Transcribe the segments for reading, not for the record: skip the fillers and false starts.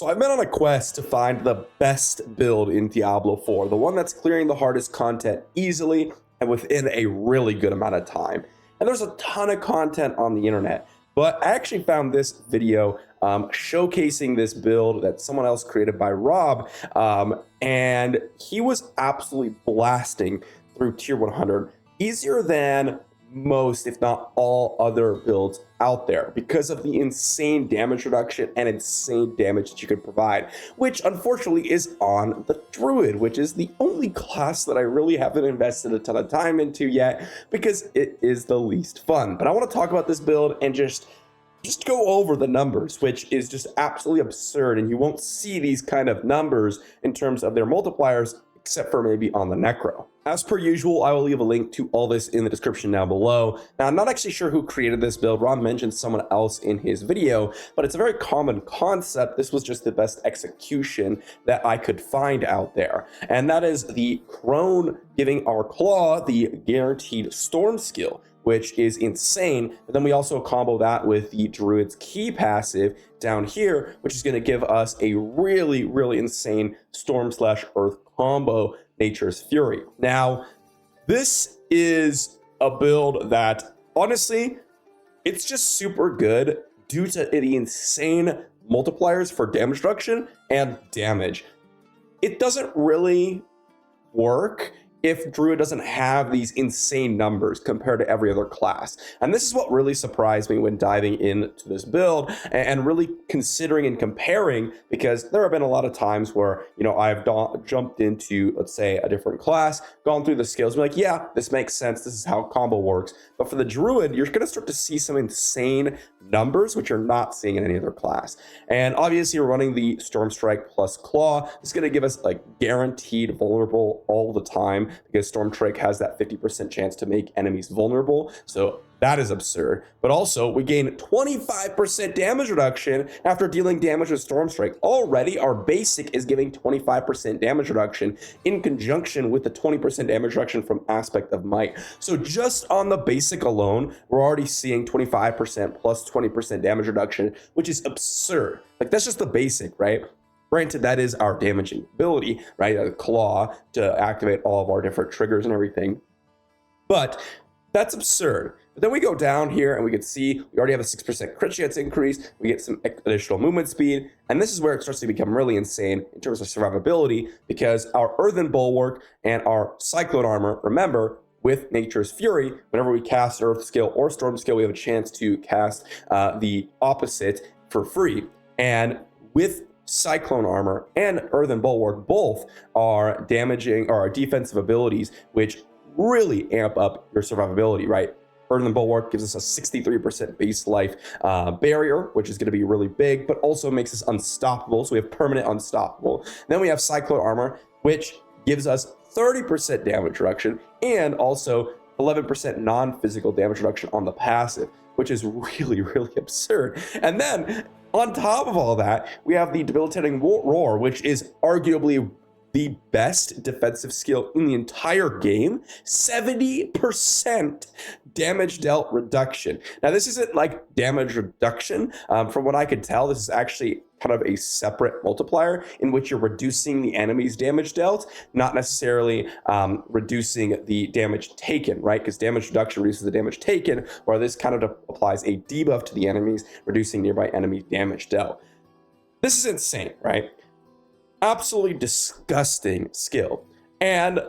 So I've been on a quest to find the best build in Diablo 4, the one that's clearing the hardest content easily and within a really good amount of time. And there's a ton of content on the internet, but I actually found this video showcasing this build that someone else created by Rob, and he was absolutely blasting through tier 100, easier than most, if not all, other builds out there because of the insane damage reduction and insane damage that you could provide, which unfortunately is on the Druid, which is the only class that I really haven't invested a ton of time into yet because it is the least fun. But I want to talk about this build and just go over the numbers, which is just absolutely absurd, and you won't see these kind of numbers in terms of their multipliers except for maybe on the Necro. As per usual, I will leave a link to all this in the description down below. Now, I'm not actually sure who created this build. Rob mentioned someone else in his video, but it's a very common concept. This was just the best execution that I could find out there. And that is the Crone giving our Claw the guaranteed Storm skill, which is insane. But then we also combo that with the Druid's Key passive down here, which is going to give us a really, really insane Storm/Earth combo, Nature's Fury. Now, this is a build that, honestly, it's just super good due to the insane multipliers for damage reduction and damage. It doesn't really work if Druid doesn't have these insane numbers compared to every other class. And this is what really surprised me when diving into this build and really considering and comparing, because there have been a lot of times where, you know, I've jumped into, let's say, a different class, gone through the skills, and be like, yeah, this makes sense, this is how combo works. But for the Druid, you're gonna start to see some insane numbers, which you're not seeing in any other class. And obviously, we're running the Storm Strike plus Claw. It's gonna give us like guaranteed vulnerable all the time, because Storm Strike has that 50% chance to make enemies vulnerable. So that is absurd. But also, we gain 25% damage reduction after dealing damage with Storm Strike. Already, our basic is giving 25% damage reduction in conjunction with the 20% damage reduction from Aspect of Might. So just on the basic alone, we're already seeing 25% plus 20% damage reduction, which is absurd. Like, that's just the basic, right? Granted, that is our damaging ability, right? A Claw to activate all of our different triggers and everything. But that's absurd. But then we go down here and we can see we already have a 6% crit chance increase. We get some additional movement speed. And this is where it starts to become really insane in terms of survivability, because our Earthen Bulwark and our Cyclone Armor, remember, with Nature's Fury, whenever we cast Earth skill or Storm skill, we have a chance to cast the opposite for free. And with Cyclone Armor and Earthen Bulwark, both are damaging or are defensive abilities, which really amp up your survivability, right? Earthen Bulwark gives us a 63% base life barrier, which is going to be really big, but also makes us unstoppable. So we have permanent unstoppable. Then we have Cyclone Armor, which gives us 30% damage reduction and also 11% non-physical damage reduction on the passive, which is really, really absurd. And then on top of all that, we have the Debilitating Roar, which is arguably the best defensive skill in the entire game. 70% damage dealt reduction. Now, this isn't like damage reduction. From what I could tell, this is actually kind of a separate multiplier in which you're reducing the enemy's damage dealt, not necessarily reducing the damage taken, right? Because damage reduction reduces the damage taken, while this kind of applies a debuff to the enemies, reducing nearby enemy damage dealt. This is insane, right? Absolutely disgusting skill. And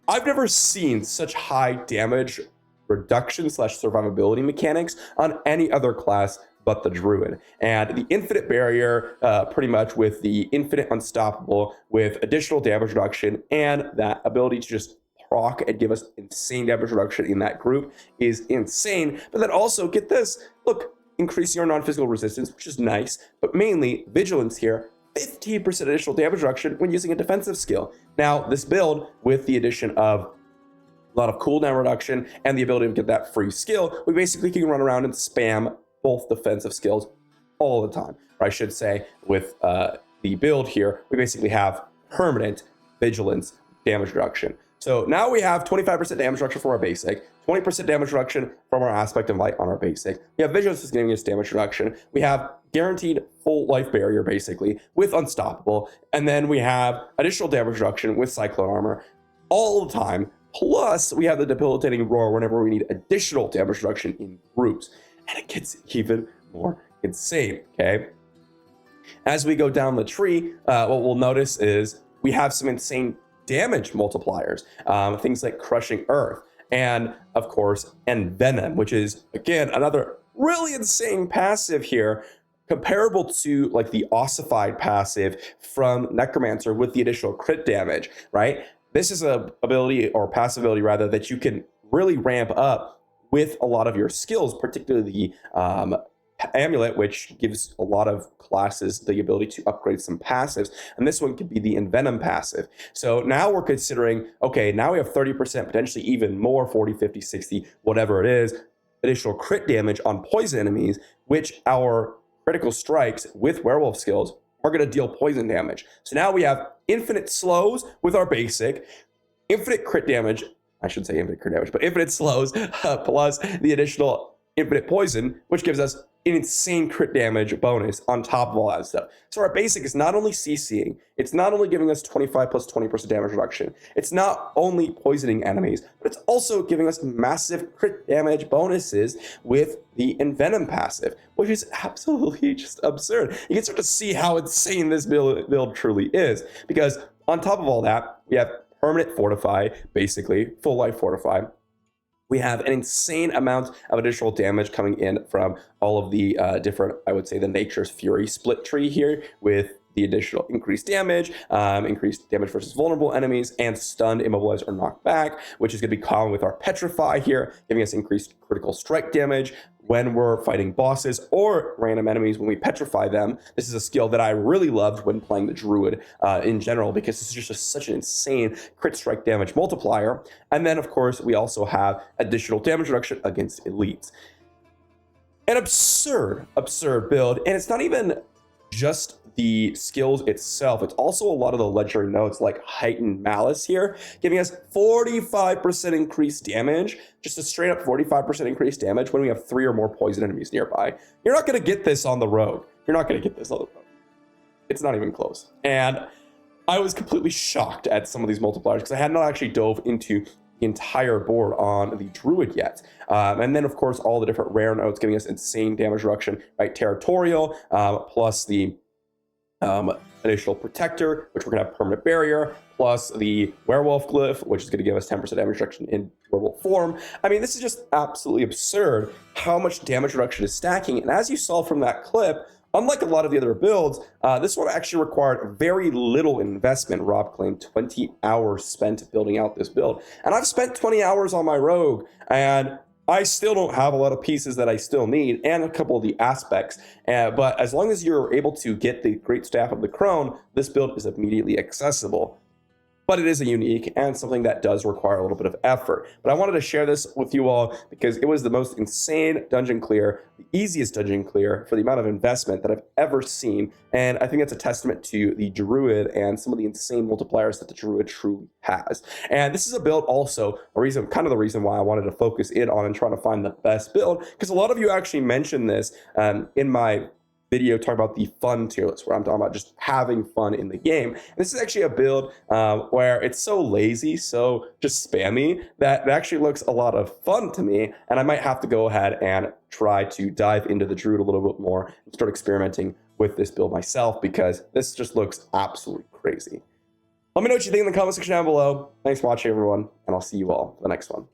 I've never seen such high damage reduction / survivability mechanics on any other class but the Druid. And the infinite barrier, pretty much with the infinite unstoppable, with additional damage reduction, and that ability to just proc and give us insane damage reduction in that group is insane. But then also, get this, look, increasing our non-physical resistance, which is nice, but mainly vigilance here, 15% additional damage reduction when using a defensive skill. Now, this build, with the addition of a lot of cooldown reduction and the ability to get that free skill, we basically can run around and spam both defensive skills all the time. Or I should say, with the build here, we basically have permanent vigilance damage reduction. So now we have 25% damage reduction for our basic, 20% damage reduction from our aspect of light on our basic. We have vigilance is giving us damage reduction. We have guaranteed full life barrier basically with unstoppable. And then we have additional damage reduction with cyclone armor all the time. Plus we have the debilitating roar whenever we need additional damage reduction in groups. And it gets even more insane, okay? As we go down the tree, what we'll notice is we have some insane damage multipliers, things like crushing earth, and of course envenom, which is again another really insane passive here, comparable to like the ossified passive from Necromancer with the additional crit damage, right? This is a ability or passive ability rather that you can really ramp up with a lot of your skills, particularly the amulet, which gives a lot of classes the ability to upgrade some passives, and this one could be the envenom passive. So now we're considering, okay, now we have 30%, potentially even more, 40, 50, 60, whatever it is, additional crit damage on poison enemies, which our critical strikes with werewolf skills are going to deal poison damage. So now we have infinite slows with our basic, infinite crit damage, I should say infinite crit damage, but infinite slows plus the additional infinite poison, which gives us an insane crit damage bonus on top of all that stuff. So our basic is not only CCing, it's not only giving us 25 plus 20% damage reduction, it's not only poisoning enemies, but it's also giving us massive crit damage bonuses with the envenom passive, which is absolutely just absurd. You can start to see how insane this build truly is, because on top of all that, we have permanent fortify, basically full life fortify. We have an insane amount of additional damage coming in from all of the different, I would say, the Nature's Fury split tree here with the additional increased damage versus vulnerable enemies, and stunned, immobilized, or knocked back, which is going to be common with our Petrify here, giving us increased critical strike damage when we're fighting bosses or random enemies when we petrify them. This is a skill that I really loved when playing the Druid in general, because this is just such an insane crit strike damage multiplier. And then, of course, we also have additional damage reduction against elites. An absurd build, and it's not even just the skills itself, it's also a lot of the legendary notes like heightened malice here, giving us 45% increased damage, just a straight up 45% increased damage when we have 3 or more poison enemies nearby. You're not going to get this on the rogue. It's not even close. And I was completely shocked at some of these multipliers because I had not actually dove into the entire board on the Druid yet. And then, of course, all the different rare notes giving us insane damage reduction, right? Territorial, plus the additional protector, which we're going to have permanent barrier, plus the werewolf glyph, which is going to give us 10% damage reduction in werewolf form. I mean, this is just absolutely absurd how much damage reduction is stacking. And as you saw from that clip, unlike a lot of the other builds, this one actually required very little investment. Rob claimed 20 hours spent building out this build. And I've spent 20 hours on my rogue, and I still don't have a lot of pieces that I still need, and a couple of the aspects. But as long as you're able to get the Great Staff of the Crone, this build is immediately accessible. But it is a unique and something that does require a little bit of effort. But I wanted to share this with you all because it was the most insane dungeon clear, the easiest dungeon clear for the amount of investment that I've ever seen. And I think that's a testament to the Druid and some of the insane multipliers that the Druid truly has. And this is a build also, kind of the reason why I wanted to focus in on and trying to find the best build, because a lot of you actually mentioned this in my video talking about the fun tier list, where I'm talking about just having fun in the game. And this is actually a build where it's so lazy, so just spammy, that it actually looks a lot of fun to me. And I might have to go ahead and try to dive into the Druid a little bit more and start experimenting with this build myself, because this just looks absolutely crazy. Let me know what you think in the comment section down below. Thanks for watching, everyone, and I'll see you all for the next one.